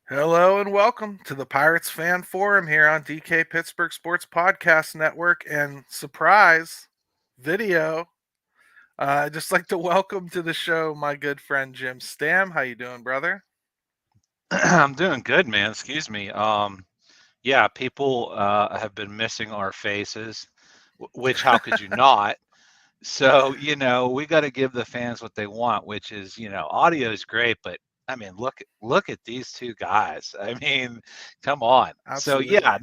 Hello and welcome to the Pirates Fan Forum here on DK Pittsburgh Sports Podcast Network. And surprise video, I'd just like to welcome to the show my good friend Jim Stam. How you doing, brother? I'm doing good, man. Excuse me. Yeah, people have been missing our faces, which how could you not? So, we got to give the fans what they want, which is, audio is great, but I mean, look at these two guys. I mean, come on. So, Absolutely. yeah,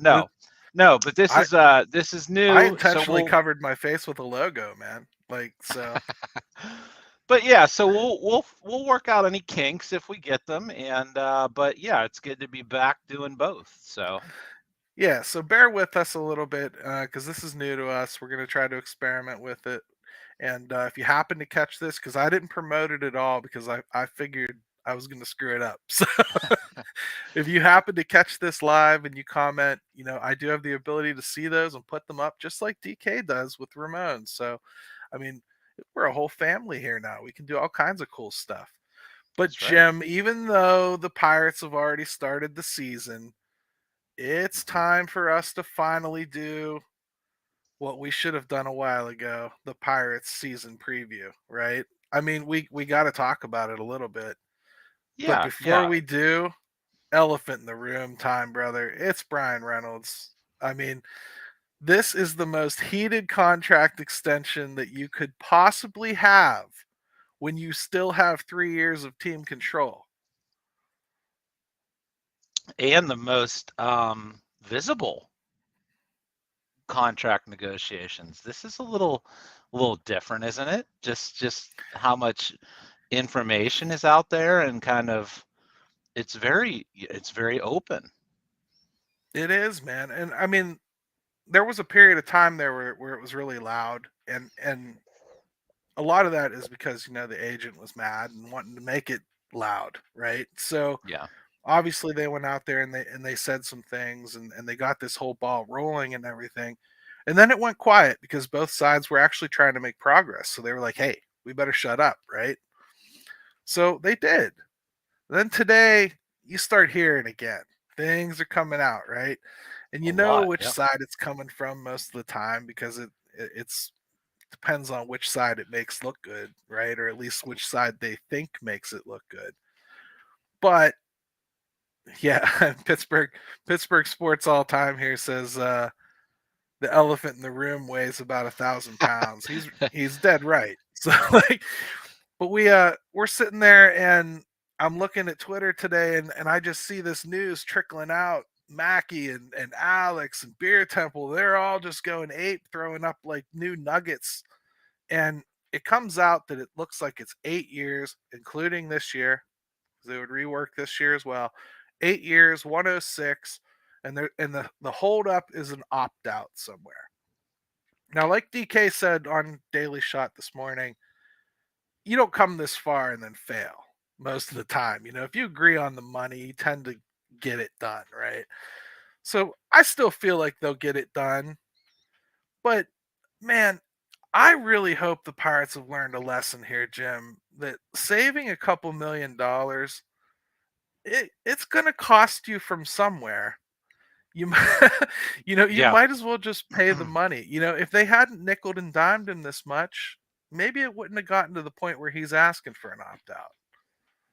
no, but this I is this is I new. So intentionally covered my face with a logo, man. Like so. but yeah, so we'll work out any kinks if we get them, and but yeah, it's good to be back doing both. So. Yeah, so bear with us a little bit because this is new to us. We're going to try to experiment with it. And if you happen to catch this, because I didn't promote it at all because I figured I was going to screw it up. So if you happen to catch this live and you comment, I do have the ability to see those and put them up just like DK does with Ramon. So, I mean, we're a whole family here now. We can do all kinds of cool stuff. But, That's right. Jim, even though the Pirates have already started the season, it's Mhm. time for us to finally do what we should have done a while ago, the Pirates season preview, right? I mean, we got to talk about it a little bit. But Yeah, before yeah. we do, elephant in the room time, brother. It's Brian Reynolds. I mean, this is the most heated contract extension that you could possibly have when you still have 3 years of team control. And the most visible contract negotiations. This is a little different, isn't it? Just how much information is out there and kind of it's very open. It is, man. And I mean, there was a period of time there where it was really loud and a lot of that is because the agent was mad and wanting to make it loud, right? So Yeah. obviously they went out there and they said some things and they got this whole ball rolling and everything. And then it went quiet because both sides were actually trying to make progress. So they were like, hey, we better shut up, right? So they did. Then today you start hearing again. Things are coming out, right? And A you know lot. which Yeah. side it's coming from most of the time because it's depends on which side it makes look good, right? Or at least which side they think makes it look good. But yeah, Pittsburgh Sports all time here says the elephant in the room weighs about 1,000 pounds. He's dead right. So like, but we're sitting there and I'm looking at Twitter today and I just see this news trickling out. Mackie and Alex and Beer Temple, they're all just going ape, throwing up like new nuggets. And it comes out that it looks like it's 8 years, including this year, because they would rework this year as well. 8 years, 106, and the holdup is an opt out somewhere. Now, like DK said on Daily Shot this morning, you don't come this far and then fail most of the time. If you agree on the money, you tend to get it done, right? So I still feel like they'll get it done. But man, I really hope the Pirates have learned a lesson here, Jim, that saving a couple $1,000,000, it's going to cost you from somewhere. You might, you Yeah. might as well just pay the money. If they hadn't nickled and dimed him this much, maybe it wouldn't have gotten to the point where he's asking for an opt out.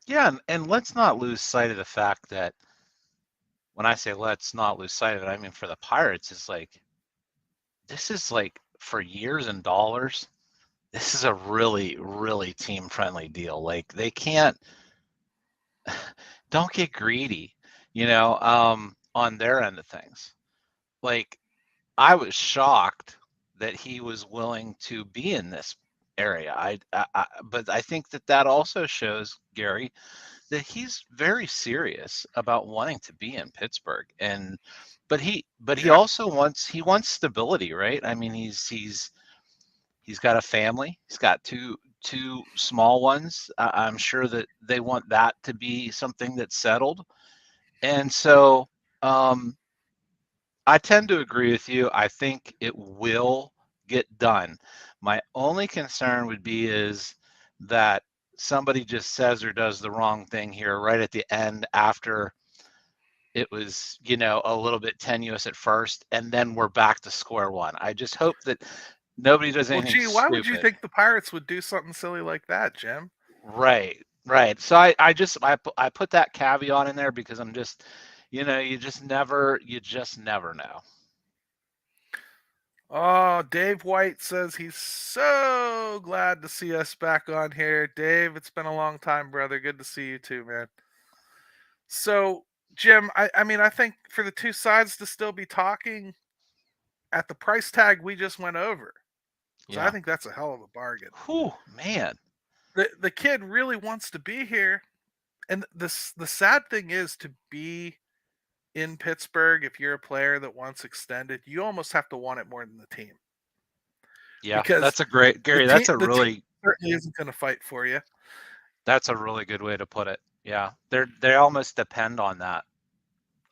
Yeah, and let's not lose sight of the fact that when I say let's not lose sight of it, I mean for the Pirates, it's like this is like for years and dollars. This is a really, really team friendly deal. Like they can't don't get greedy, on their end of things. Like I was shocked that he was willing to be in this area. But I think that also shows Gary that he's very serious about wanting to be in Pittsburgh. But he Yeah. also wants stability, right? I mean, he's got a family. He's got two small ones. I'm sure that they want that to be something that's settled. And so um, I tend to agree with you. I think it will get done. My only concern would be is that somebody just says or does the wrong thing here right at the end after it was, a little bit tenuous at first, and then we're back to square one. I just hope that nobody does Well, anything gee, why would you stupid. think the Pirates would do something silly like that, Jim? Right, right. So I put that caveat in there because I'm just, you just never know. Oh, Dave White says he's so glad to see us back on here. Dave, it's been a long time, brother. Good to see you too, man. So, Jim, I mean, I think for the two sides to still be talking at the price tag we just went over. So I Yeah. think that's a hell of a bargain. Whew, man. The kid really wants to be here, and the sad thing is to be in Pittsburgh. If you're a player that wants extended, you almost have to want it more than the team Yeah, because that's a great, Gary. the team certainly isn't going to fight for you. That's a really good way to put it. Yeah, they almost depend on that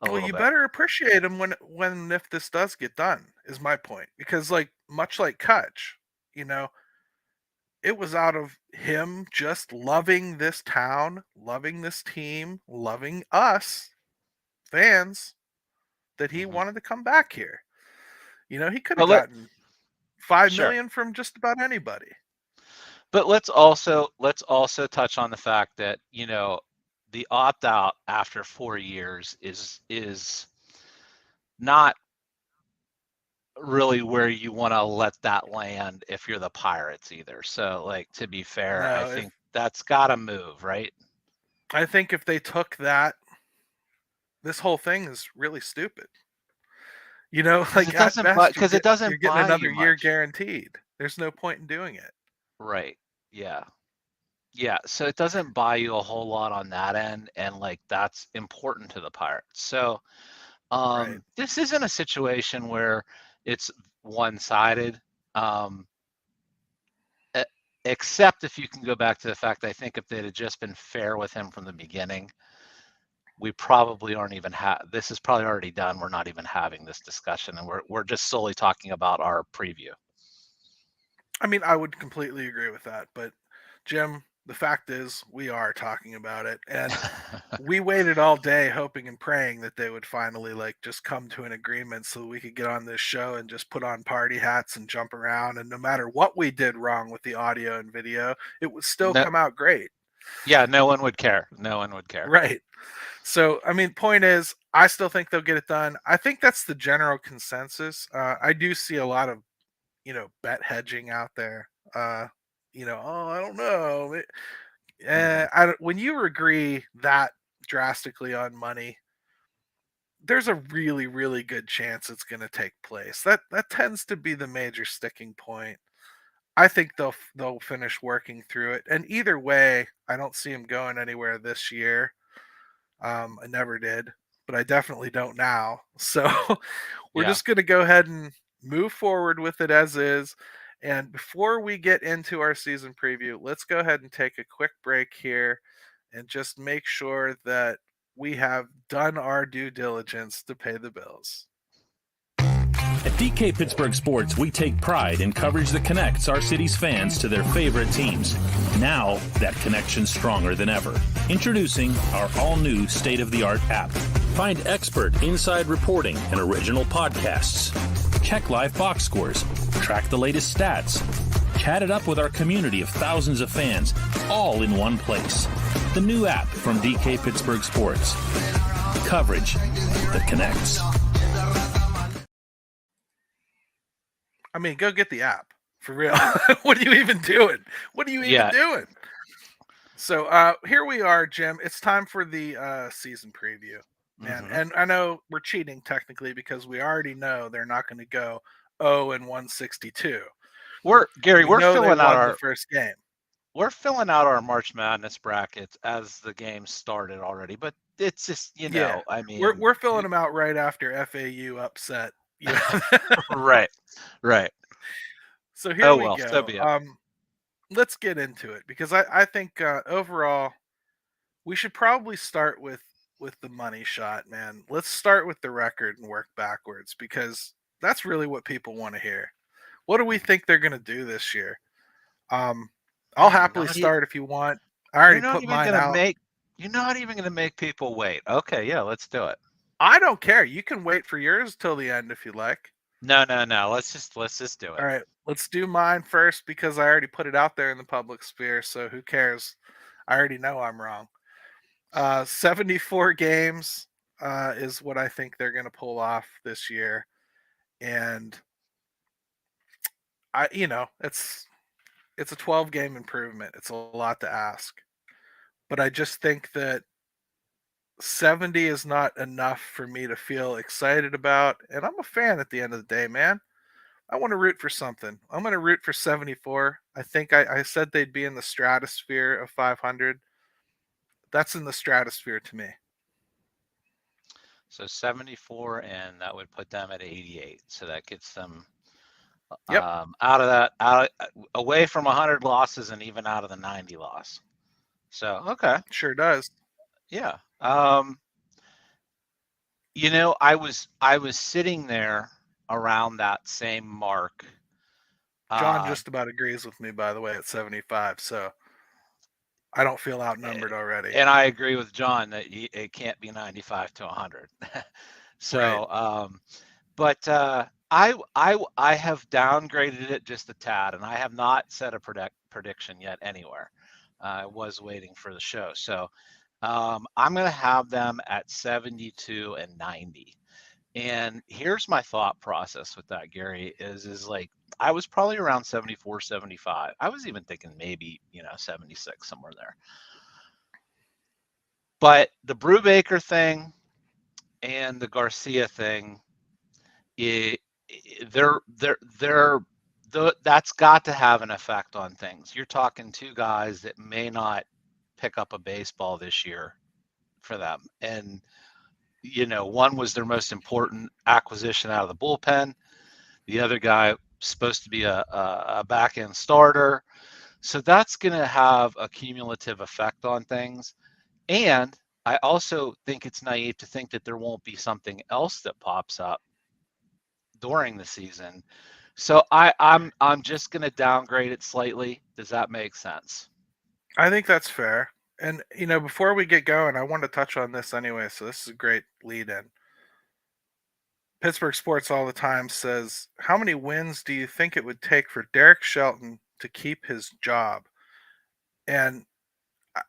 a Well, little you bit. better appreciate him when if this does get done. Is my point because like much like Kutch, you know, it was out of him just loving this town, loving this team, loving us fans that he Hmm. wanted to come back here. You know, he could have But let gotten 5 Sure. million from just about anybody. But let's also touch on the fact that, the opt out after 4 years is not really where you want to let that land if you're the Pirates either. So, like, to be fair, I No, if think that's got to move, right? I think if they took that, this whole thing is really stupid. You know, Because like it at doesn't buy best because it you're doesn't getting buy another you year much. guaranteed. There's no point in doing it. Right. Yeah. Yeah. So it doesn't buy you a whole lot on that end, and like that's important to the Pirates. So Right. this isn't a situation where it's one-sided. Um, e- Except if you can go back to the fact that I think if they'd have just been fair with him from the beginning, we probably aren't even this is probably already done. We're not even having this discussion, and we're just solely talking about our preview. I mean, I would completely agree with that, but Jim, the fact is we are talking about it and we waited all day hoping and praying that they would finally like just come to an agreement so we could get on this show and just put on party hats and jump around and no matter what we did wrong with the audio and video, it would still No, come out great. yeah, no one would care. No one would care. Right. So, I mean, point is, I still think they'll get it done. I think that's the general consensus. I do see a lot of, bet hedging out there. Oh, I don't know. Hmm. When you agree that drastically on money, there's a really, really good chance it's going to take place. That tends to be the major sticking point. I think they'll finish working through it, and either way, I don't see them going anywhere this year. I never did, but I definitely don't now. So we're Yeah. just going to go ahead and move forward with it as is. And before we get into our season preview, let's go ahead and take a quick break here and just make sure that we have done our due diligence to pay the bills. At DK Pittsburgh Sports, we take pride in coverage that connects our city's fans to their favorite teams. Now, that connection's stronger than ever. Introducing our all-new state-of-the-art app. Find expert inside reporting and original podcasts. Check live box scores. Track the latest stats. Chat it up with our community of thousands of fans, all in one place. The new app from DK Pittsburgh Sports. Coverage that connects. I mean, go get the app for real. What are you even doing? What are you even Yeah. doing? So here we are, Jim. It's time for the season preview, man. Hmm. And I know we're cheating technically because we already know they're not going to go 0-162. Gary, We know they won the first game. we're filling out our March Madness brackets as the game started already, but it's just, Yeah, I we're mean, we're filling them out right after FAU upset. right, right. So here Oh we well, so go. be it. Let's get into it because I think overall we should probably start with the money shot, man. Let's start with the record and work backwards because that's really what people want to hear. What do we Mhm. think they're going to do this year? Um, I'll Man, happily start if you want. I already put mine out. you're not even gonna make people wait. Okay, yeah, let's do it. I don't care. You can wait for yours till the end if you like. No. Let's just do it. All right, let's do mine first because I already put it out there in the public sphere. So who cares? I already know I'm wrong. 74 games is what I think they're going to pull off this year, and it's a 12 game improvement. It's a lot to ask, but I just think that 70 is not enough for me to feel excited about. And I'm a fan at the end of the day, man. I want to root for something. I'm going to root for 74. I think I said they'd be in the stratosphere of 500. That's in the stratosphere to me. So 74, and that would put them at 88. So that gets them Yep. away from 100 losses and even out of the 90 loss. So, okay. Sure does. Yeah. I was sitting there around that same mark. John just about agrees with me, by the way, at 75. So I don't feel outnumbered already. And I agree with John that it can't be 95 to 100. So, right. But I have downgraded it just a tad, and I have not set a prediction yet anywhere. I was waiting for the show. So I'm going to have them at 72 and 90. And here's my thought process with that, Gary, is like, I was probably around 74, 75. I was even thinking maybe, 76, somewhere there. But the Brubaker thing and the Garcia thing, that's got to have an effect on things. You're talking two guys that may not pick up a baseball this year for them. And, one was their most important acquisition out of the bullpen. The other guy supposed to be a back-end starter. So that's going to have a cumulative effect on things. And I also think it's naive to think that there won't be something else that pops up during the season. So I'm just going to downgrade it slightly. Does that make sense? I think that's fair. And, before we get going, I want to touch on this anyway. So this is a great lead in. Pittsburgh Sports all the time says, how many wins do you think it would take for Derek Shelton to keep his job? And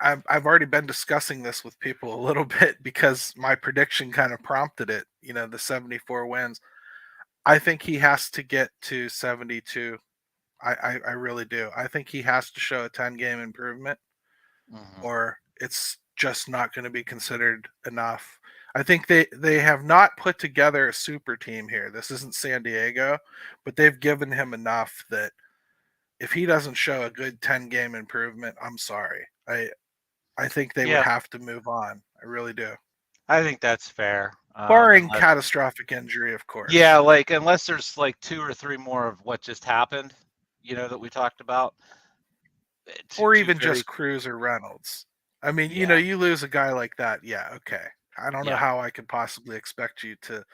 I've already been discussing this with people a little bit because my prediction kind of prompted it, the 74 wins. I think he has to get to 72. I really do. I think he has to show a 10-game improvement, or it's just not going to be considered enough. I think they have not put together a super team here. This isn't San Diego, but they've given him enough that if he doesn't show a good 10-game improvement, I'm sorry. I think they would have to move on. I really do. I think that's fair. Barring catastrophic injury, of course. Yeah, like unless there's like 2 or 3 more of what just happened, that we talked about. Or even just Cruz or Reynolds. I mean, you lose a guy like that. Yeah, okay. I don't know how I could possibly expect you to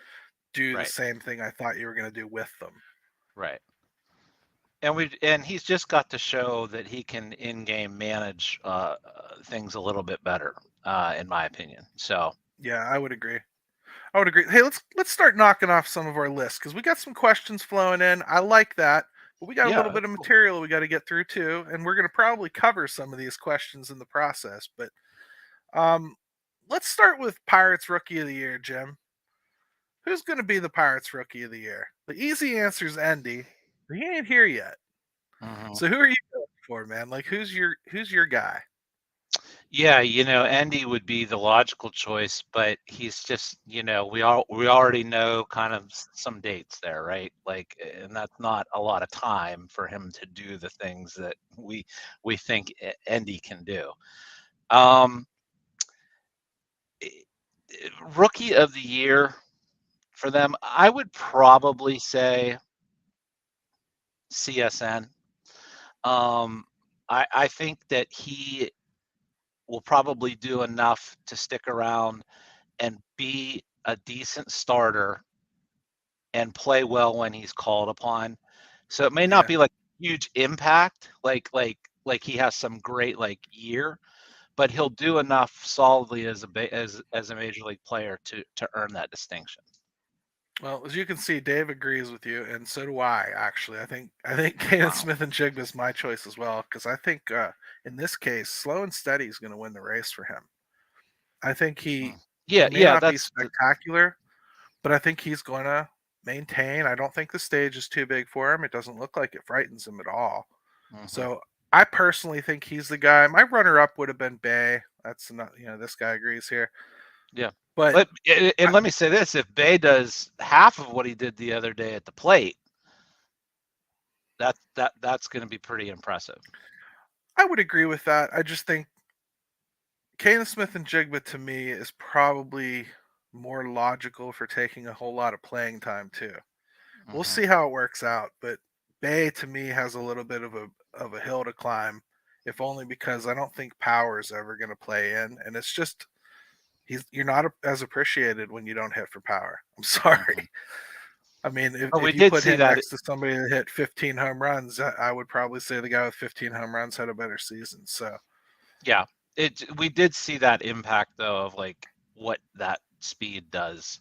do the same thing I thought you were going to do with them. Right. And he's just got to show that he can in-game manage things a little bit better, in my opinion. So yeah, I would agree. Hey, let's start knocking off some of our lists because we got some questions flowing in. I like that, but we got a little bit of material we got to get through too, and we're going to probably cover some of these questions in the process. But let's start with Pirates Rookie of the Year, Jim. Who's going to be the Pirates Rookie of the Year? The easy answer is Endy. He ain't here yet. So who are you going for, man? Like, who's your guy? Yeah, Endy would be the logical choice, but he's just, we already know kind of some dates there, right? Like, and that's not a lot of time for him to do the things that we think Endy can do. Rookie of the Year for them, I would probably say CSN. I think that he will probably do enough to stick around and be a decent starter and play well when he's called upon. So it may not be like huge impact, like he has some great year, but he'll do enough solidly as a major league player to earn that distinction. Well, as you can see, Dave agrees with you, and so do I. Actually, I think Kaden Wow. Smith and Jigba is my choice as well because I think in this case, slow and steady is going to win the race for him. I think he Yeah, may yeah, not be that's the, spectacular, but I think he's going to maintain. I don't think the stage is too big for him. It doesn't look like it frightens him at all. mhm. So I personally think he's the guy. My runner-up would have been Bay. That's not, this guy agrees here. Yeah. But But and let me say this: if Bay does half of what he did the other day at the plate, that's going to be pretty impressive. I would agree with that. I just think Kaden Smith and Jigba to me is probably more logical for taking a whole lot of playing time too. We'll Mhm. see how it works out, but Bay to me has a little bit of a hill to climb, if only because I don't think power is ever going to play in, and it's just you're not as appreciated when you don't hit for power. I'm sorry. Mhm. I mean, Oh, we if you did put see him that. next to somebody that hit 15 home runs, I would probably say the guy with 15 home runs had a better season. So, Yeah, we did see that impact though of like what that speed does.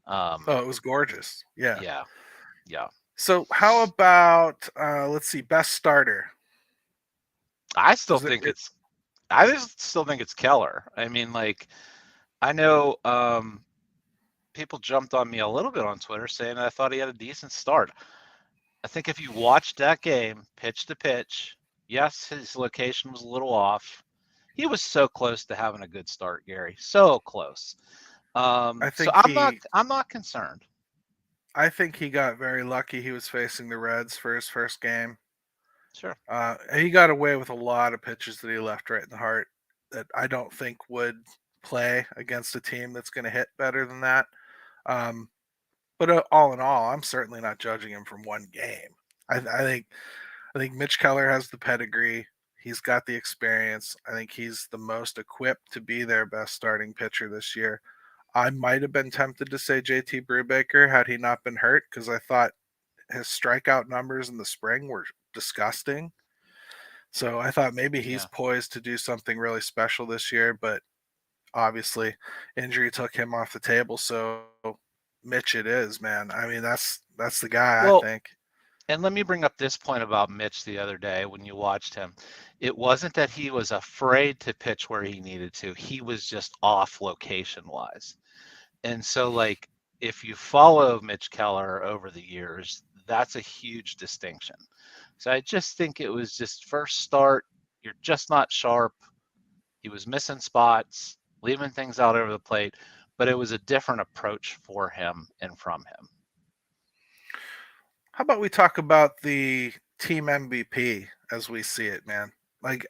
oh, it was gorgeous. Yeah. Yeah, yeah. So, how about let's see, best starter? I still Is it, think it's. I just still think it's Keller. I mean, like I know people jumped on me a little bit on Twitter saying I thought he had a decent start. I think if you watched that game pitch to pitch, yes, his location was a little off. He was so close to having a good start, Gary. So close. I So think he I'm not concerned. I think he got very lucky. He was facing the Reds for his first game. Sure. He got away with a lot of pitches that he left right in the heart that I don't think would play against a team that's going to hit better than that. Um, but all in all, I'm certainly not judging him from one game. I think Mitch Keller has the pedigree. He's got the experience. I think he's the most equipped to be their best starting pitcher this year. I might have been tempted to say JT Brubaker had he not been hurt because I thought his strikeout numbers in the spring were disgusting. So I thought maybe he's Yeah. poised to do something really special this year, but obviously injury took him off the table. So Mitch it is, man. I mean, that's the guy I Well, think. and let me bring up this point about Mitch the other day when you watched him. It wasn't that he was afraid to pitch where he needed to. He was just off location wise. And so, like, if you follow Mitch Keller over the years, that's a huge distinction. So I just think it was just first start, you're just not sharp. He was missing spots, leaving things out over the plate, but it was a different approach for him and from him. How about we talk about the team MVP as we see it, man? Like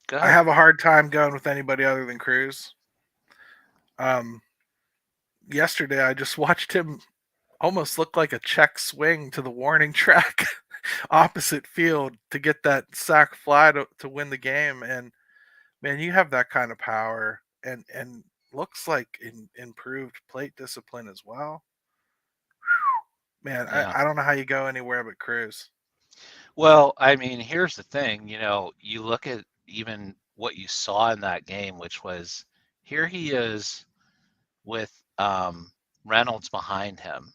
Go I ahead. have a hard time going with anybody other than Cruz. Um, Yesterday I just watched him almost look like a check swing to the warning track opposite field to get that sac fly to win the game. And man, you have that kind of power and looks like improved plate discipline as well. Man, Yeah. I don't know how you go anywhere but Cruz. Well, I mean, here's the thing, you look at even what you saw in that game, which was here he is with Reynolds behind him.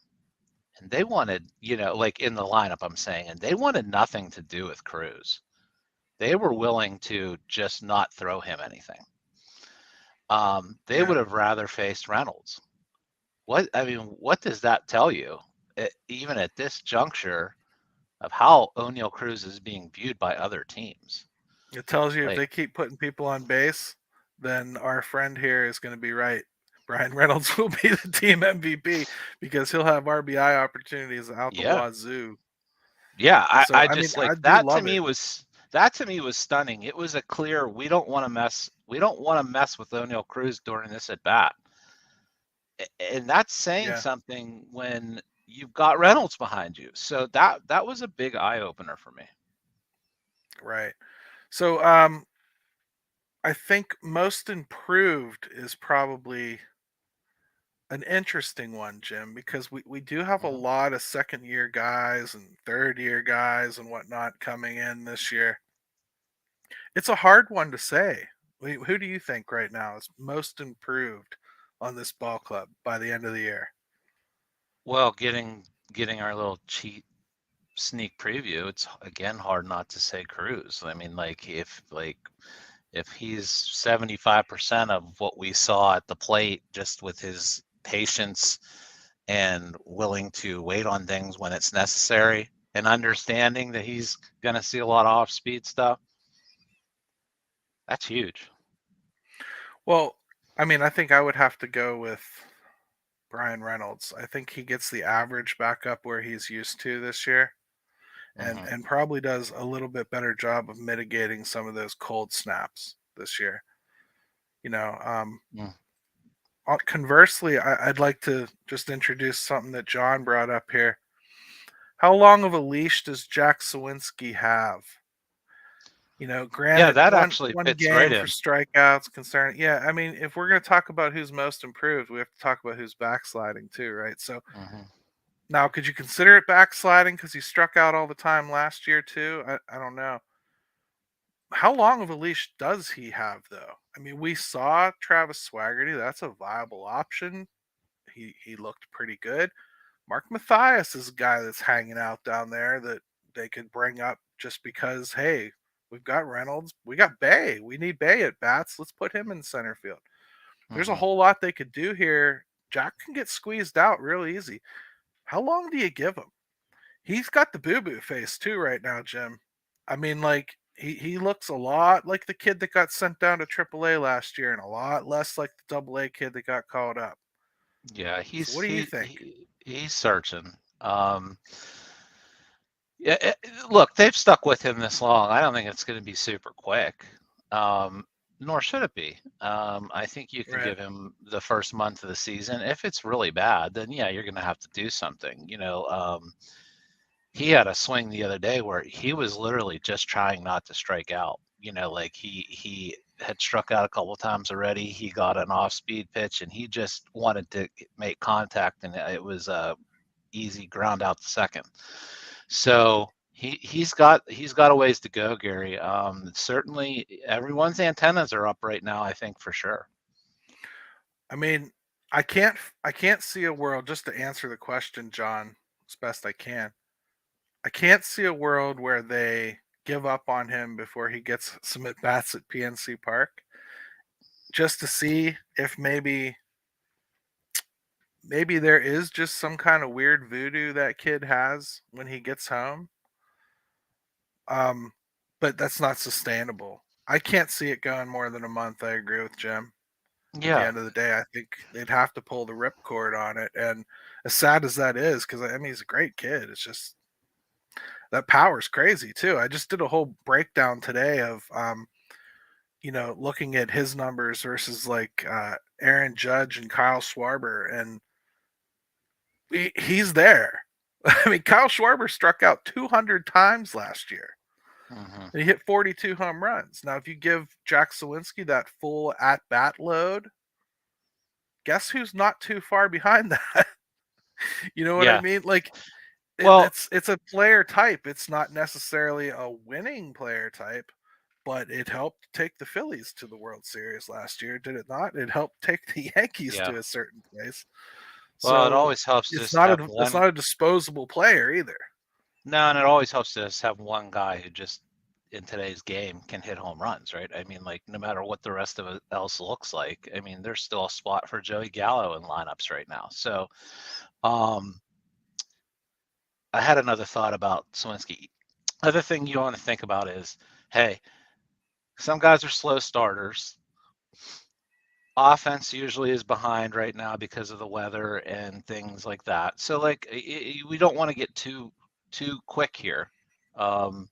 And they wanted, like in the lineup, I'm saying, and they wanted nothing to do with Cruz. They were willing to just not throw him anything. They Yeah. would have rather faced Reynolds. What does that tell you? Even at this juncture of how O'Neal Cruz is being viewed by other teams. It tells you if Like, they keep putting people on base, then our friend here is going to be right. Brian Reynolds will be the team MVP because he'll have RBI opportunities out the yeah, wazoo. yeah. So I I mean, just like I do love it. that to me was stunning. It was a clear we don't want to mess with O'Neal Cruz during this at bat. And that's saying Yeah, something when you've got Reynolds behind you. So that was a big eye opener for me. right. So I think most improved is probably an interesting one, Jim, because we do have a Mhm. lot of second year guys and third year guys and whatnot coming in this year. It's a hard one to say. Who do you think right now is most improved on this ball club by the end of the year? Well, getting our little cheat sneak preview, it's again hard not to say Cruz. I mean, if he's 75% of what we saw at the plate, just with his patience and willing to wait on things when it's necessary, and understanding that he's going to see a lot of off-speed stuff, that's huge. Well, I mean, I think I would have to go with Brian Reynolds. I think he gets the average back up where he's used to this year, and probably does a little bit better job of mitigating some of those cold snaps this year. Mm. Conversely, I'd like to just introduce something that John brought up here. How long of a leash does Jack Sawinski have? Yeah, Granted, that one actually one fits right game for in. strikeouts concern. Yeah, I mean, if we're going to talk about who's most improved, we have to talk about who's backsliding too, right? So hmm now, could you consider it backsliding because he struck out all the time last year too? I don't know. How long of a leash does he have though? I mean, we saw Travis Swaggerty. That's a viable option. He looked pretty good. Mark Mathias is a guy that's hanging out down there that they could bring up just because, hey, we've got Reynolds, we got Bay, we need Bay at bats. Let's put him in center field. There's a hmm whole lot they could do here. Jack can get squeezed out real easy. How long do you give him? He's got the boo boo face too right now, Jim. I mean, like he looks a lot like the kid that got sent down to AAA last year, and a lot less like the AA kid that got called up. Yeah, So, what do you think? he's searching. Yeah, look, they've stuck with him this long. I don't think it's going to be super quick, nor should it be. I think you can Right. give him the first month of the season. If it's really bad, then yeah, you're going to have to do something. He had a swing the other day where he was literally just trying not to strike out. Like he had struck out a couple of times already. He got an off-speed pitch, and he just wanted to make contact, and it was a easy ground out to second. So he's got a ways to go, Gary. Certainly, everyone's antennas are up right now. I think for sure. I mean, I can't see a world, just to answer the question, John, as best I can. I can't see a world where they give up on him before he gets some at bats at PNC Park, just to see if maybe there is just some kind of weird voodoo that kid has when he gets home. Um, but that's not sustainable. I can't see it going more than a month. I agree with Jim. At the Yeah, end of the day, I think they'd have to pull the ripcord on it. And as sad as that is, because I mean, he's a great kid. It's just that power's crazy too. I just did a whole breakdown today of, looking at his numbers versus like Aaron Judge and Kyle Schwarber, and he's there. I mean, Kyle Schwarber struck out 200 times last year. hmm And he hit 42 home runs. Now, if you give Jack Sawinski that full at bat load, guess who's not too far behind that? You know what I yeah. mean? Like Well, it's a player type. It's not necessarily a winning player type, but it helped take the Phillies to the World Series last year, did it not? It helped take the Yankees yeah. to a certain place. Well, it So always helps to it's just not have a it's one. not a disposable player either. No, and it always helps to just have one guy who just in today's game can hit home runs, right? I mean, like no matter what the rest of it else looks like, I mean, there's still a spot for Joey Gallo in lineups right now. So, um, I had another thought about Swinsky. Other thing you want to think about is, hey, some guys are slow starters. Offense usually is behind right now because of the weather and things like that. So, like, we don't want to get too quick here. Um,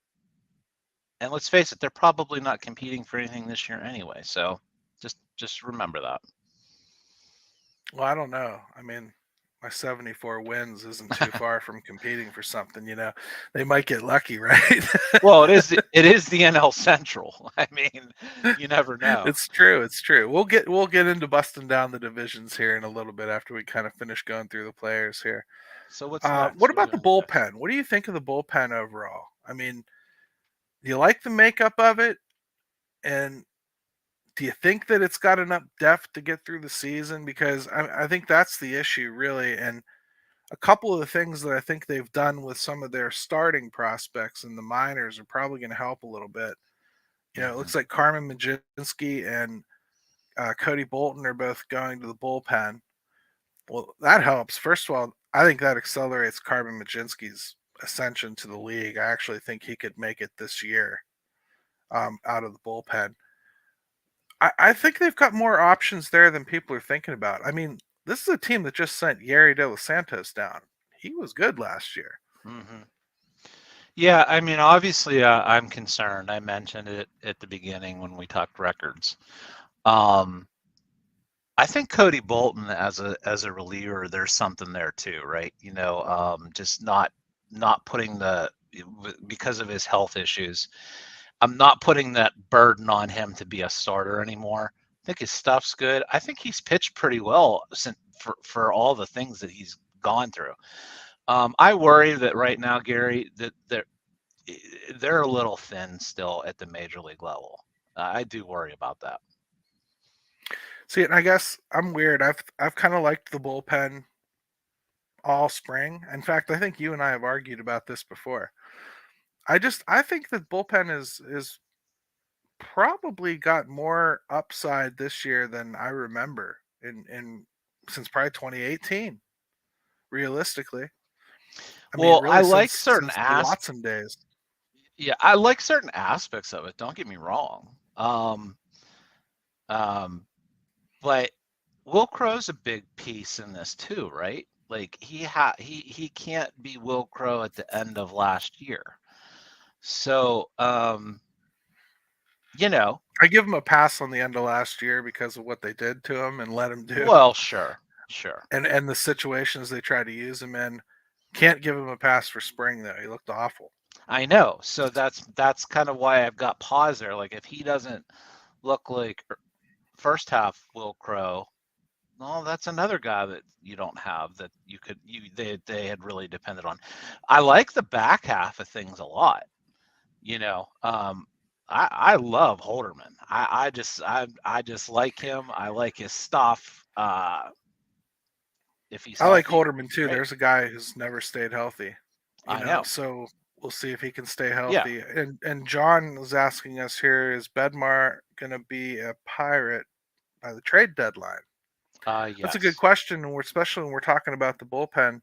and let's face it, they're probably not competing for anything this year anyway. So, just remember that. Well, I don't know. I mean, my 74 wins isn't too far from competing for something, They might get lucky, right? Well, it is the NL Central. I mean, you never know. It's true. It's true. We'll get into busting down the divisions here in a little bit after we kind of finish going through the players here. So what's next? What What are we about the gonna do next? bullpen? What do you think of the bullpen overall? I mean, do you like the makeup of it? And do you think that it's got enough depth to get through the season? Because I think that's the issue, really. And a couple of the things that I think they've done with some of their starting prospects in the minors are probably going to help a little bit. It looks like Carmen Majinski and Cody Bolton are both going to the bullpen. Well, that helps. First of all, I think that accelerates Carmen Majinski's ascension to the league. I actually think he could make it this year out of the bullpen. I think they've got more options there than people are thinking about. I mean, this is a team that just sent Yeri De Los Santos down. He was good last year. Mm-hmm. Yeah, I mean, obviously, I'm concerned. I mentioned it at the beginning when we talked records. I think Cody Bolton as a reliever, there's something there too, right? Just not putting because of his health issues. I'm not putting that burden on him to be a starter anymore. I think his stuff's good. I think he's pitched pretty well for all the things that he's gone through. I worry that right now, Gary, that they're a little thin still at the major league level. I do worry about that. See, and I guess I'm weird. I've kind of liked the bullpen all spring. In fact, I think you and I have argued about this before. I think that bullpen is probably got more upside this year than I remember in since probably 2018. Realistically, I like certain since the Watson days. Yeah, I like certain aspects of it. Don't get me wrong. But Will Crow's a big piece in this too, right? Like he can't be Will Crow at the end of last year. So, I give him a pass on the end of last year because of what they did to him and let him do. Well, sure. And the situations they tried to use him in. Can't give him a pass for spring though. He looked awful. I know. So that's kind of why I've got pause there. Like if he doesn't look like first half Will Crow, well, that's another guy that you don't have that they had really depended on. I like the back half of things a lot. I love Holderman. I just like him. I like his stuff. If he's I like healthy, Holderman too. right? There's a guy who's never stayed healthy. I know. So we'll see if he can stay healthy. Yeah. And John was asking us here: is Bedmar going to be a Pirate by the trade deadline? Yes. That's a good question, especially when we're talking about the bullpen.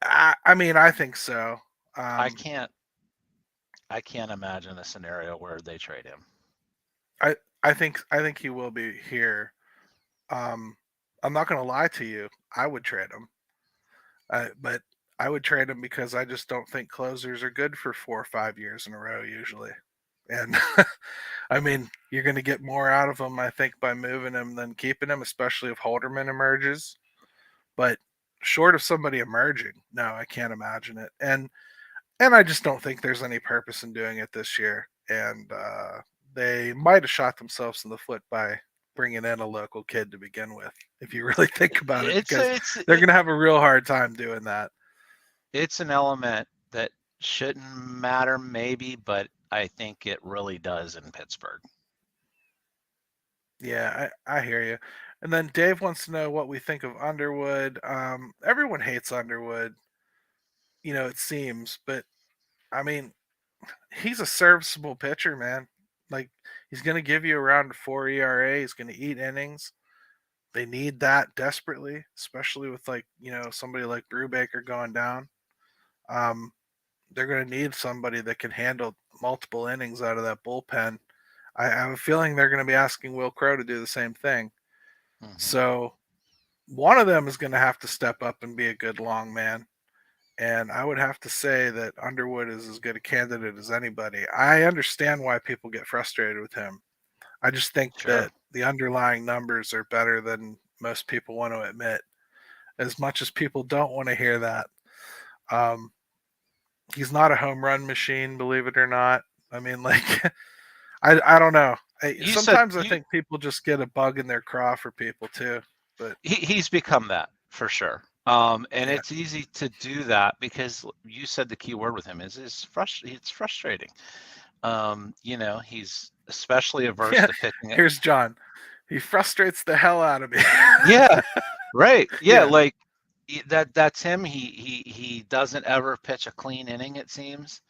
I mean, I think so. I can't imagine a scenario where they trade him. I think he will be here. I'm not going to lie to you. I would trade him, but I would trade him because I just don't think closers are good for 4 or 5 years in a row usually. And I mean, you're going to get more out of him, I think, by moving him than keeping him, especially if Holderman emerges. But short of somebody emerging, no, I can't imagine it. And I just don't think there's any purpose in doing it this year. And they might have shot themselves in the foot by bringing in a local kid to begin with, if you really think about it, because they're going to have a real hard time doing that. It's an element that shouldn't matter maybe, but I think it really does in Pittsburgh. Yeah, I hear you. And then Dave wants to know what we think of Underwood. Everyone hates Underwood, it seems, but I mean, he's a serviceable pitcher, man. Like, he's going to give you around a 4 ERA. He's going to eat innings. They need that desperately, especially with somebody like Brubaker going down. They're going to need somebody that can handle multiple innings out of that bullpen. I have a feeling they're going to be asking Will Crow to do the same thing. Mm-hmm. So one of them is going to have to step up and be a good long man. And I would have to say that Underwood is as good a candidate as anybody. I understand why people get frustrated with him. I just think that the underlying numbers are better than most people want to admit, as much as people don't want to hear that. He's not a home run machine, believe it or not. I mean, I don't know. Sometimes I think people just get a bug in their craw for people too. But he's become that for sure. It's easy to do that because you said the key word with him is it's frustrating. He's especially averse Yeah. to pitching it. Here's John. He frustrates the hell out of me. Yeah, right. Yeah, Yeah. like that's him. He doesn't ever pitch a clean inning, it seems.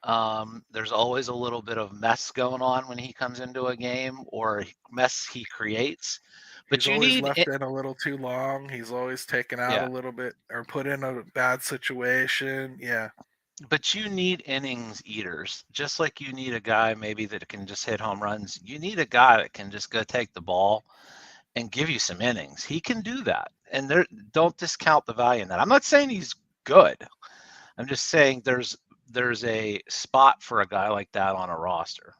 There's always a little bit of mess going on when he comes into a game, or mess he creates. But He's you always need left it. in a little too long. He's always taken out a Yeah, little bit or put in a bad situation. Yeah. but you need innings eaters, just like you need a guy maybe that can just hit home runs. You need a guy that can just go take the ball and give you some innings. He can do that, and don't discount the value in that. I'm not saying he's good. I'm just saying there's a spot for a guy like that on a roster.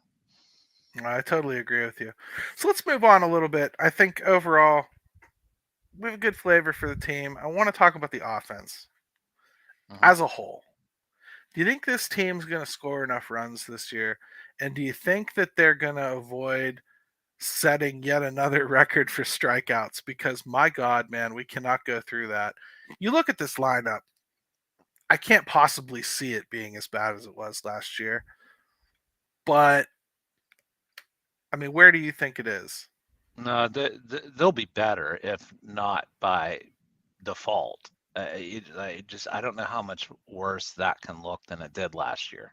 I totally agree with you. So let's move on a little bit. I think overall we have a good flavor for the team. I want to talk about the offense Mhm. as a whole. Do you think this team's going to score enough runs this year? And do you think that they're going to avoid setting yet another record for strikeouts? Because my God, man, we cannot go through that. You look at this lineup, I can't possibly see it being as bad as it was last year. But, I mean, where do you think it is? No, they'll be better if not by default. I don't know how much worse that can look than it did last year.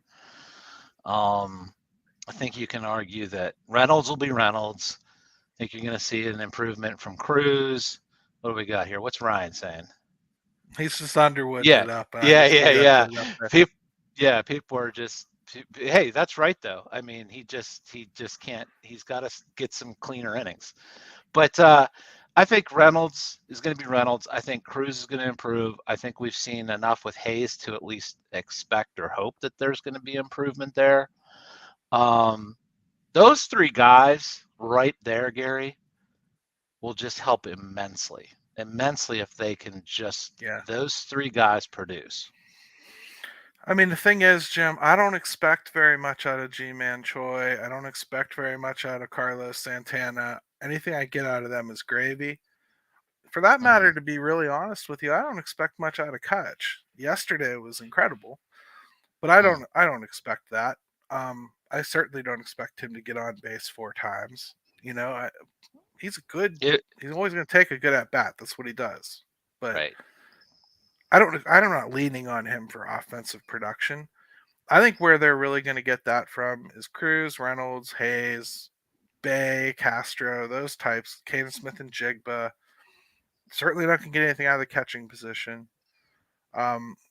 I think you can argue that Reynolds will be Reynolds. I think you're going to see an improvement from Cruz. What do we got here? What's Ryan saying? He's just Underwooded Yeah, it up, and I yeah, just yeah, figured I'd yeah. put it up there. People are just. Hey, that's right though. I mean, he just can't. He's got to get some cleaner innings. But I think Reynolds is going to be Reynolds. I think Cruz is going to improve. I think we've seen enough with Hayes to at least expect or hope that there's going to be improvement there. Those three guys right there, Gary, will just help immensely. Immensely if they can just Yeah. those three guys produce. I mean, the thing is, Jim, I don't expect very much out of G-Man Choi. I don't expect very much out of Carlos Santana. Anything I get out of them is gravy. For that matter, Mhm. to be really honest with you, I don't expect much out of Kutch. Yesterday was incredible, but I don't expect that. I certainly don't expect him to get on base 4 times. You know, he's a good. It, He's always going to take a good at bat. That's what he does. But right. I'm not leaning on him for offensive production. I think where they're really going to get that from is Cruz, Reynolds, Hayes, Bay, Castro, those types, Caden Smith and Jigba. Certainly not going to get anything out of the catching position.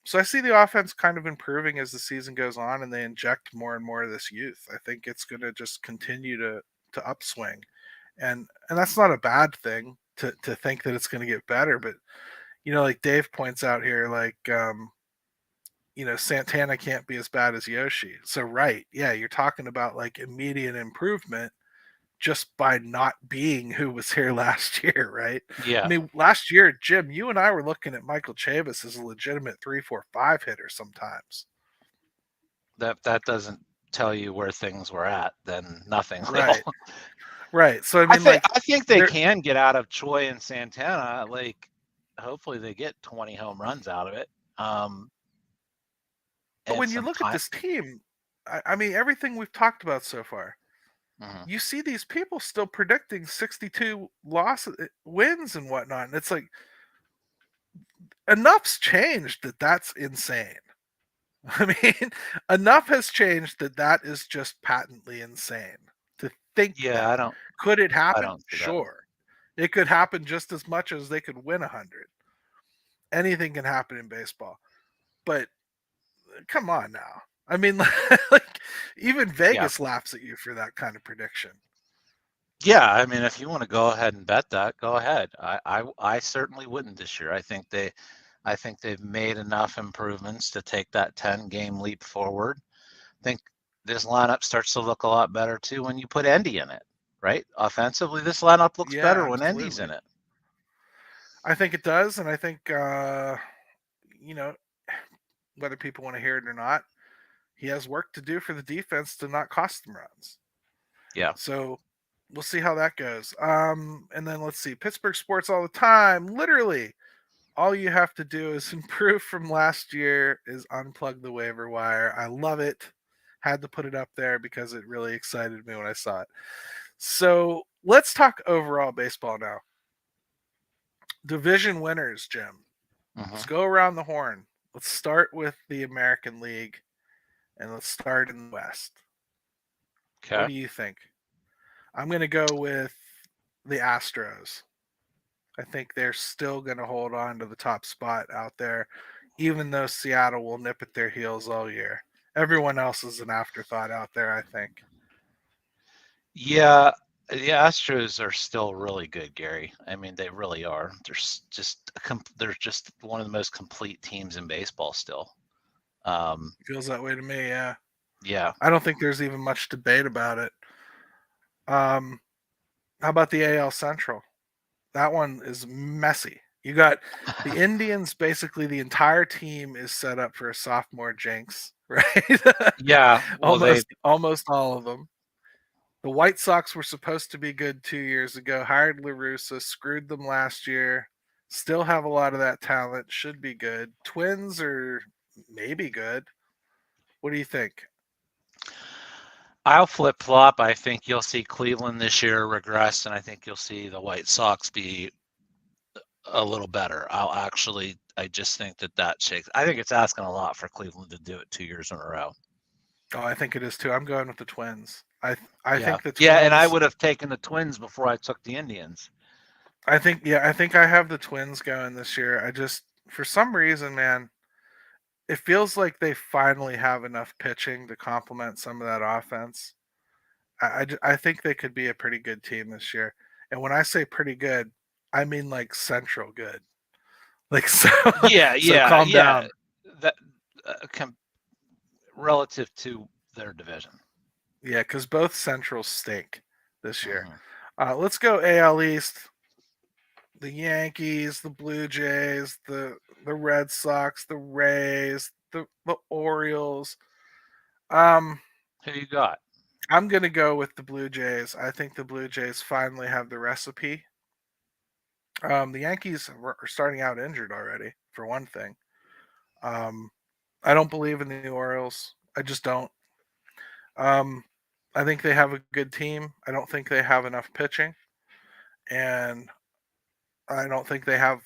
So I see the offense kind of improving as the season goes on, and they inject more and more of this youth. I think it's going to just continue to upswing, and that's not a bad thing to think that it's going to get better. But like Dave points out here, like Santana can't be as bad as Yoshi. So right, yeah, you're talking about like immediate improvement just by not being who was here last year, right? I Yeah. mean, last year, Jim, you and I were looking at Michael Chavis as a legitimate 3-4-5 hitter sometimes. That doesn't tell you where things were at, then nothing will. Right. Right. So I mean, like, I think they can get out of Choi and Santana. Like, hopefully they get 20 home runs out of it. But And when you some look at time. this team, I mean, everything we've talked about so far, Mhm. you see these people still predicting 62 wins and whatnot, and it's like enough's changed that's insane. I mean, enough has changed that is just patently insane to think Yeah, that. Could it I happen? don't see that. Sure. It could happen just as much as they could win 100. Anything can happen in baseball. But come on now. I mean, like even Vegas laughs at you for that kind of prediction. Yeah, I mean, if you want to go ahead and bet that, go ahead. I certainly wouldn't this year. I think they've made enough improvements to take that 10-game leap forward. I think this lineup starts to look a lot better too when you put Endy in it, right? Offensively, this lineup looks better Yeah, when Endy's absolutely. in it. I think it does, and I think you know, whether people want to hear it or not, he has work to do for the defense to not cost them runs. Yeah. So we'll see how that goes. And then let's see, Pittsburgh Sports all the time. Literally, all you have to do is improve from last year is unplug the waiver wire. I love it. Had to put it up there because it really excited me when I saw it. So let's talk overall baseball now. Division winners, Jim. Let's go around the horn. Let's start with the American League, and let's start in the West. Okay. What do you think? I'm going to go with the Astros. I think they're still going to hold on to the top spot out there, even though Seattle will nip at their heels all year. Everyone else is an afterthought out there, I think. Yeah, the Astros are still really good, Gary. I mean, they really are. They're just one of the most complete teams in baseball still. Feels that way to me, yeah. Yeah. I don't think there's even much debate about it. How about the AL Central? That one is messy. You got the Indians, basically the entire team is set up for a sophomore jinx, right? Yeah. Well, almost all of them. The White Sox were supposed to be good 2 years ago, hired La Russa, screwed them last year. Still have a lot of that talent, should be good. Twins are maybe good. What do you think? I'll flip flop. I think you'll see Cleveland this year regress, and I think you'll see the White Sox be a little better. I just think that shakes. I think it's asking a lot for Cleveland to do it 2 years in a row. Oh, I think it is too. I'm going with the Twins. I Yeah. think the Twins. Yeah, and I would have taken the Twins before I took the Indians. I think I have the Twins going this year. I just, for some reason, man, it feels like they finally have enough pitching to complement some of that offense. I think they could be a pretty good team this year. And when I say pretty good, I mean like central good. Like so. Yeah, So yeah, calm yeah. down. That relative to their division. Yeah, because both centrals stink this year. Mhm. Let's go AL East. The Yankees, the Blue Jays, the Red Sox, the Rays, the Orioles. Who you got? I'm gonna go with the Blue Jays. I think the Blue Jays finally have the recipe. The Yankees are starting out injured already, for one thing. I don't believe in the Orioles. I just don't. Um, I think they have a good team. I don't think they have enough pitching, and I don't think they have.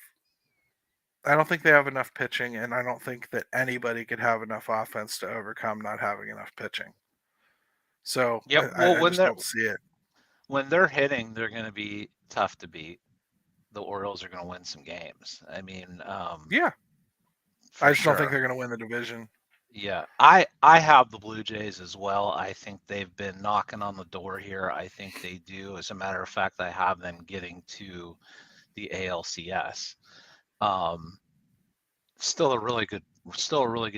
I don't think they have enough pitching, and I don't think that anybody could have enough offense to overcome not having enough pitching. So Yep. Well, I just don't see it. when they're hitting, they're going to be tough to beat. The Orioles are going to win some games. I mean, Yeah, for I just don't think sure. they're going to win the division. Yeah, I have the Blue Jays as well. I think they've been knocking on the door here. I think they do. As a matter of fact, I have them getting to the ALCS. Still a really good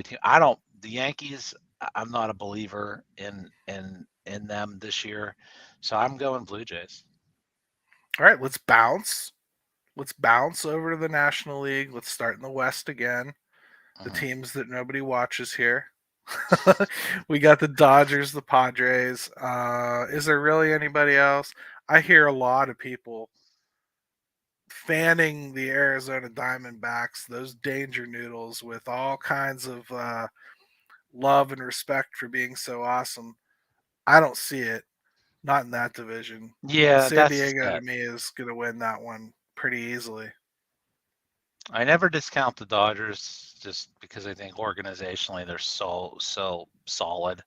team. The Yankees. I'm not a believer in them this year, so I'm going Blue Jays. All right, let's bounce. Let's bounce over to the National League. Let's start in the West again. The teams that nobody watches here. We got the Dodgers, the Padres. Is there really anybody else? I hear a lot of people fanning the Arizona Diamondbacks, those danger noodles, with all kinds of love and respect for being so awesome. I don't see it. Not in that division. Yeah, San that's just Diego to it. me is going to win that one pretty easily. I never discount the Dodgers just because I think organizationally they're so solid.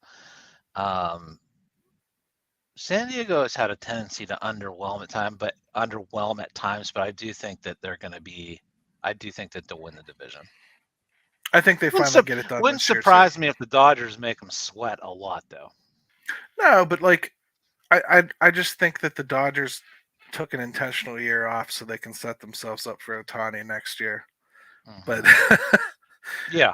San Diego has had a tendency to underwhelm at times, but I do think that they're going to be. I do think that they'll win the division. I think they finally get it done Wouldn't this year. surprise me if the Dodgers make them sweat a lot, though. No, but like, I just think that the Dodgers took an intentional year off so they can set themselves up for Ohtani next year. But yeah,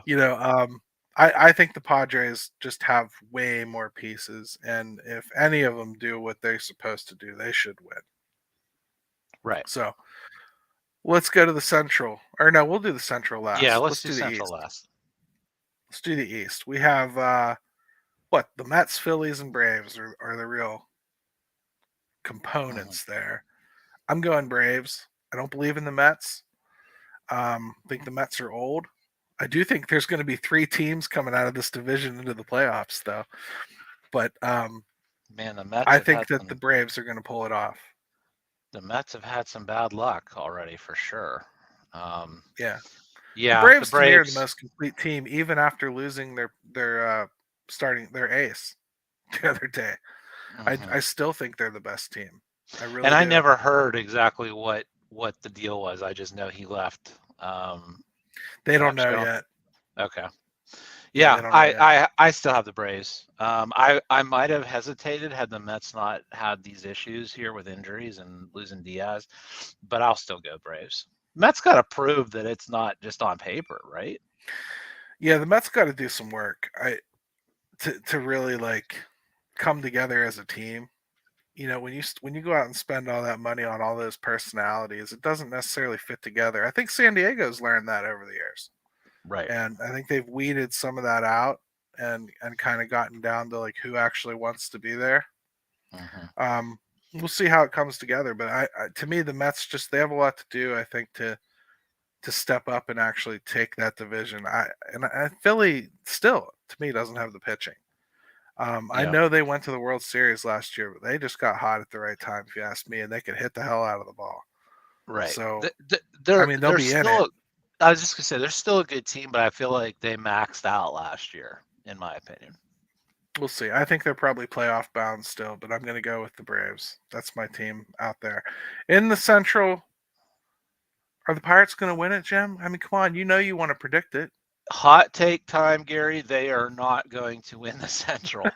I think the Padres just have way more pieces, and if any of them do what they're supposed to do, they should win. Right. So let's go to the Central. Or no, we'll do the Central last. Yeah, let's do the Central East. last. Let's do the East. We have the Mets, Phillies, and Braves are the real components there. I'm going Braves. I don't believe in the Mets. I think the Mets are old. I do think there's going to be 3 teams coming out of this division into the playoffs, though. But Man, the Mets I have think had that some, the Braves are going to pull it off. the Mets have had some bad luck already for sure. Yeah. The Yeah, the Braves to me are the Braves. most complete team, even after losing their starting their ace the other day. Mhm. I still think they're the best team. I And really I do. never heard exactly what the deal was. I just know he left. They don't Perhaps know I don't. yet. Okay. Yeah, Yeah, they don't know yet. I still have the Braves. I might have hesitated had the Mets not had these issues here with injuries and losing Diaz, but I'll still go Braves. Mets got to prove that it's not just on paper, right? Yeah, the Mets got to do some work. To really like come together as a team. When you go out and spend all that money on all those personalities, it doesn't necessarily fit together. I think San Diego's learned that over the years, Right. and I think they've weeded some of that out and kind of gotten down to like who actually wants to be there. Hmm. We'll see how it comes together, but to me, the Mets just they have a lot to do. I think to step up and actually take that division. Philly still to me doesn't have the pitching. I Yeah. know they went to the World Series last year, but they just got hot at the right time, if you ask me, and they could hit the hell out of the ball. Right. So, I They're mean, they'll they're be in it. still. I was just gonna say they're still a good team, but I feel like they maxed out last year, in my opinion. We'll see. I think they're probably playoff bound still, but I'm going to go with the Braves. That's my team out there. In the Central, are the Pirates going to win it, Jim? I mean, come on, you want to predict it. Hot take time, Gary. They are not going to win the Central.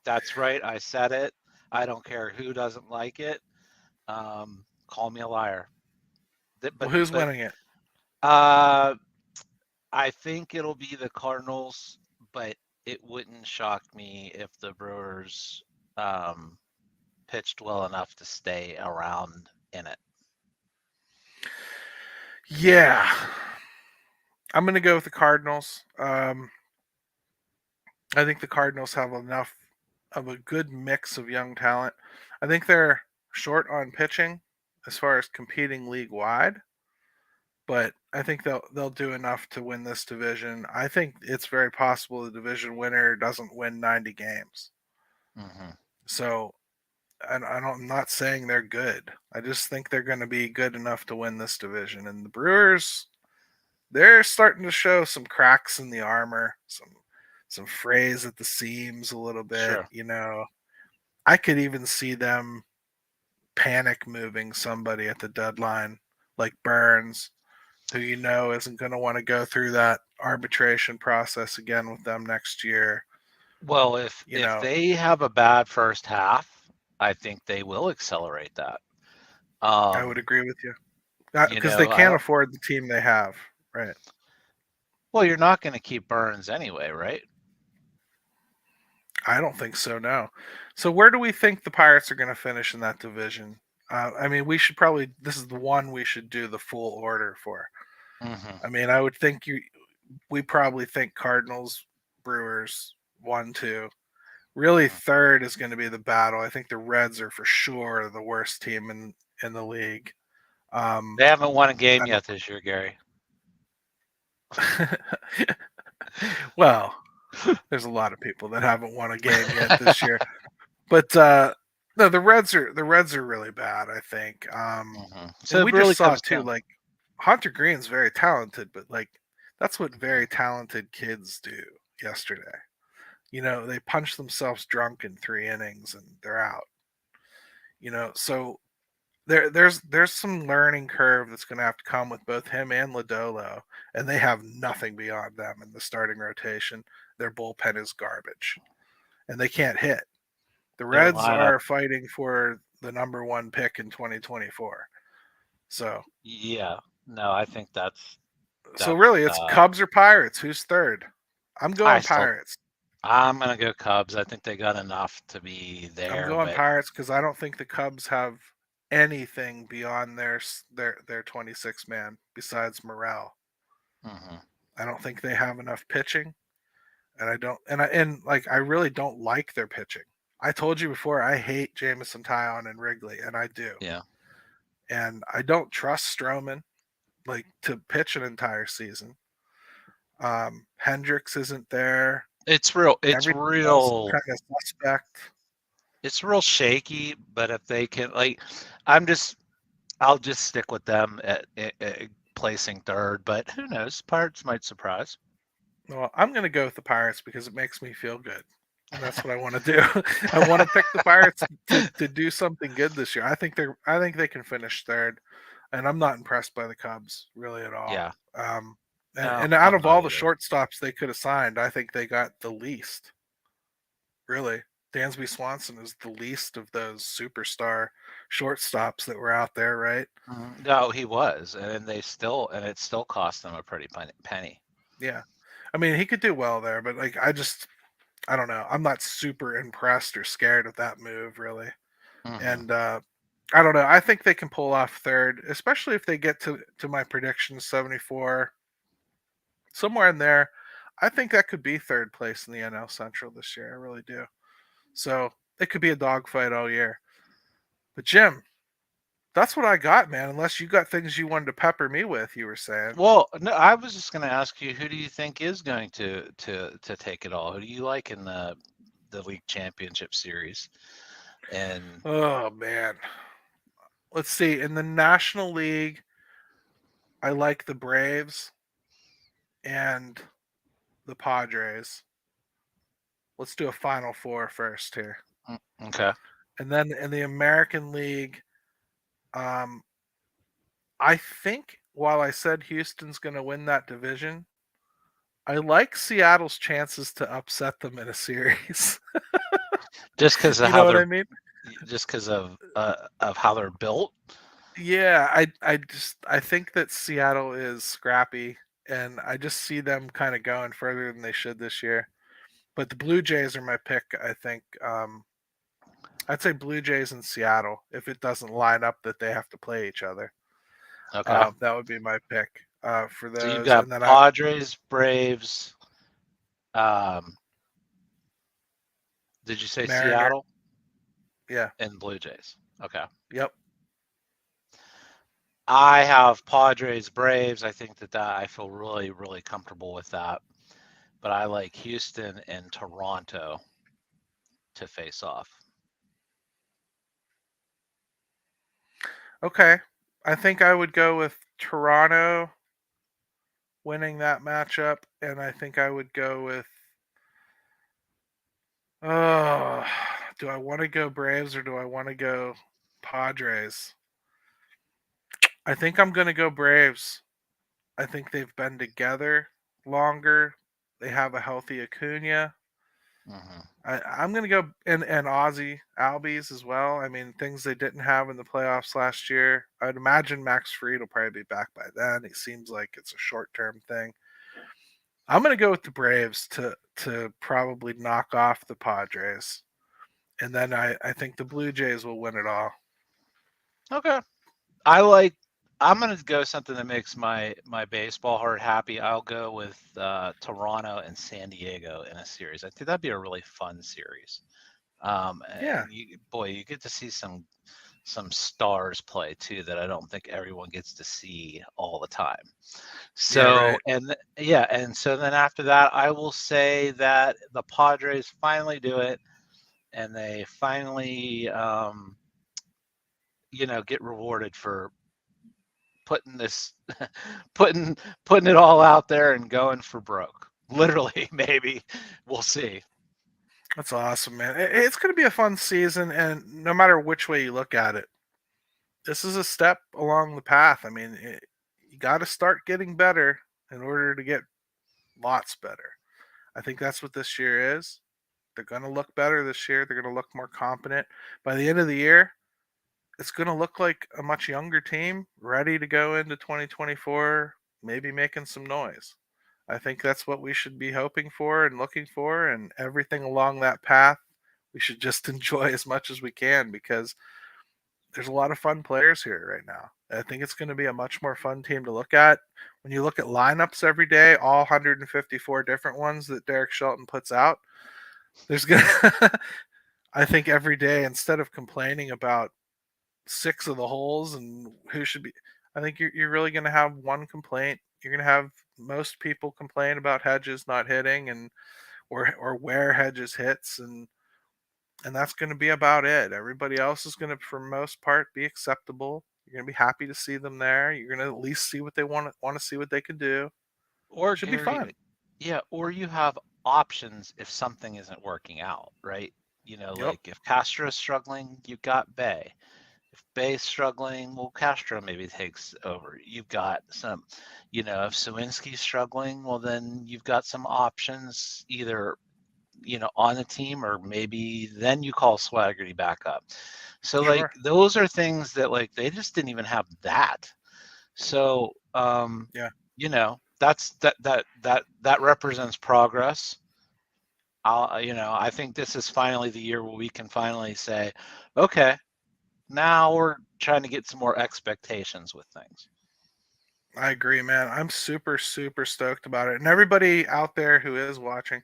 That's right. I said it. I don't care who doesn't like it. Call me a liar. Well, But who's but winning it? uh, I think it'll be the Cardinals, but it wouldn't shock me if the Brewers um, pitched well enough to stay around in it. Yeah, I'm going to go with the Cardinals. I think the Cardinals have enough of a good mix of young talent. I think they're short on pitching as far as competing league wide, but I think they'll do enough to win this division. I think it's very possible the division winner doesn't win 90 games. Hmm. So, I'm not saying they're good. I just think they're going to be good enough to win this division. And the Brewers, they're starting to show some cracks in the armor, some frays at the seams a little bit. Sure. I could even see them panic moving somebody at the deadline, like Burns, who isn't going to want to go through that arbitration process again with them next year. Well, if they have a bad first half, I think they will accelerate that. I would agree with you You because they know, I can't don't. afford the team they have, right? Well, you're not going to keep Burns anyway, right? I don't think so. No. So where do we think the Pirates are going to finish in that division? I mean, we should probably. This is the one we should do the full order for. Hmm. I mean, I would think we probably think Cardinals, Brewers, 1, 2. Really, third is going to be the battle. I think the Reds are for sure the worst team in the league. They haven't won a game I yet this year, Gary. don't. Well, there's a lot of people that haven't won a game yet this year, but no, the Reds are really bad. I think, and So we it just really saw comes too. down. Like Hunter Green's very talented, but like that's what very talented kids do. Yesterday, they punch themselves drunk in 3 innings and they're out. So there's some learning curve that's going to have to come with both him and Lodolo, and they have nothing beyond them in the starting rotation. Their bullpen is garbage, and they can't hit. The Their Reds lineup, are fighting for the number 1 pick in 2024. So yeah. No, I think that's so that's. really, it's Cubs or Pirates. Who's third? I'm I going still, Pirates. I'm gonna go Cubs. I think they got enough to be I'm there, going but Pirates because I don't think the Cubs have anything beyond their 26 man besides Morel. mhm. I don't think they have enough pitching, and I don't and like I really don't like their pitching. I told you before I hate Jamison Tyon and Wrigley, and I do. Yeah. And I don't trust Stroman. like to pitch an entire season. Hendricks isn't there. It's real. Everything else is kind of suspect. It's real shaky. But if they can, like, I'll just stick with them at placing third. But who knows? Pirates might surprise. Well, I'm going to go with the Pirates because it makes me feel good. And that's what I want to do. I want to pick the Pirates to do something good this year. I think they can finish third, and I'm not impressed by the Cubs really at all. Yeah. And out of all the shortstops they could have signed, I think they got the least. Really, Dansby Swanson is the least of those superstar shortstops that were out there, right? No, he was, and it still cost them a pretty penny. Yeah, I mean he could do well there, but like I don't know. I'm not super impressed or scared of that move, really. And I don't know. I think they can pull off third, especially if they get to my prediction 74, somewhere in there. I think that could be third place in the NL Central this year. I really do. So it could be a dogfight all year. But Jim, that's what I got, man. Unless you got things you wanted to pepper me with, you were saying. Well, no, I was just going to ask you, who do you think is going to take it all? Who do you like in the league championship series? And oh man, let's see. In the National League, I like the Braves and the Padres. Let's do a Final Four first here. Okay. And then in the American League, I think while I said Houston's going to win that division, I like Seattle's chances to upset them in a series. Just because of how I mean? Just because of how they're built. Yeah, I think that Seattle is scrappy, and I just see them kind of going further than they should this year. But the Blue Jays are my pick. I think I'd say Blue Jays and Seattle if it doesn't line up that they have to play each other. Okay, that would be my pick for those. So you've got Padres, Braves. Did you say Mariner. Seattle? Yeah. And Blue Jays. Okay. Yep. I have Padres, Braves. I think that I feel really, really comfortable with that. But I like Houston and Toronto to face off. Okay. I think I would go with Toronto winning that matchup, and I think I would go with do I want to go Braves or do I want to go Padres? I think I'm going to go Braves. I think they've been together longer. They have a healthy Acuna. I'm going to go and Ozzy Albies as well. I mean, things they didn't have in the playoffs last year. I'd imagine Max Fried will probably be back by then. It seems like it's a short-term thing. I'm going to go with the Braves to probably knock off the Padres. And then I think the Blue Jays will win it all. Okay. I'm going to go something that makes my baseball heart happy. I'll go with Toronto and San Diego in a series. I think that'd be a really fun series. Yeah. You get to see some stars play too that I don't think everyone gets to see all the time. So, right. And so then after that, I will say that the Padres finally do it, and they finally, get rewarded for putting it all out there and going for broke. Literally, maybe. We'll see. That's awesome, man. It's going to be a fun season, and no matter which way you look at it, this is a step along the path. I mean, you got to start getting better in order to get lots better. I think that's what this year is. They're going to look better this year. They're going to look more competent. By the end of the year, it's going to look like a much younger team ready to go into 2024, maybe making some noise. I think that's what we should be hoping for and looking for, and everything along that path, we should just enjoy as much as we can because there's a lot of fun players here right now. I think it's going to be a much more fun team to look at. When you look at lineups every day, all 154 different ones that Derek Shelton puts out, there's going to, I think every day, instead of complaining about 6 of the holes and who should be, I think you're really going to have one complaint. You're going to have most people complain about Hedges not hitting and or where Hedges hits, and that's going to be about it. Everybody else is going to, for most part, be acceptable. You're going to be happy to see them there. You're going to at least see what they want to see what they can do. Or Should be fun. yeah, or you have options if something isn't working out, right? Yep. Like if Castro is struggling, you've got Bay. If Bay's struggling, well, Castro maybe takes over. You've got some, if Sawinski's struggling, well, then you've got some options either, on the team, or maybe then you call Swaggerty back up. So like Sure. those are things that like they just didn't even have that. So Yeah. that's that represents progress. I think this is finally the year where we can finally say, okay, now we're trying to get some more expectations with things. I agree, man. I'm super, super stoked about it. And everybody out there who is watching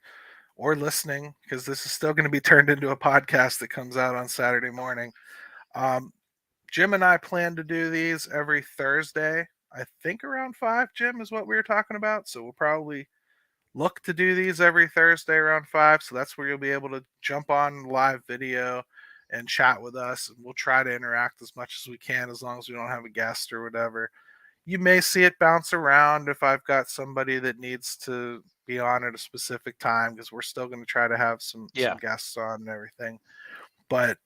or listening, because this is still going to be turned into a podcast that comes out on Saturday morning. Jim and I plan to do these every Thursday. I think around 5, Jim, is what we were talking about. So we'll probably look to do these every Thursday around 5. So that's where you'll be able to jump on live video and chat with us. And we'll try to interact as much as we can, as long as we don't have a guest or whatever. You may see it bounce around if I've got somebody that needs to be on at a specific time, because we're still going to try to have some guests on and everything. But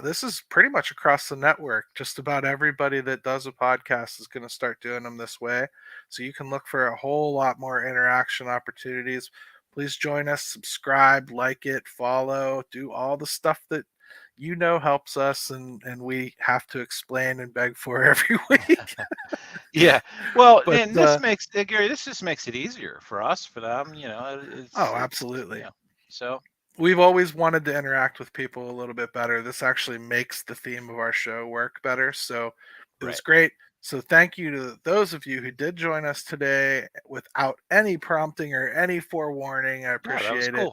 this is pretty much across the network. Just about everybody that does a podcast is going to start doing them this way. So you can look for a whole lot more interaction opportunities. Please join us, subscribe, like it, follow, do all the stuff that helps us, and we have to explain and beg for every week. Yeah. Well, But, and this makes Gary, this just makes it easier for us, for them, absolutely. So we've always wanted to interact with people a little bit better. This actually makes the theme of our show work better. So it was great. So thank you to those of you who did join us today without any prompting or any forewarning. I appreciate it.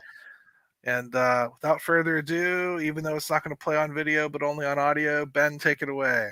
And without further ado, even though it's not going to play on video, but only on audio, Ben, take it away.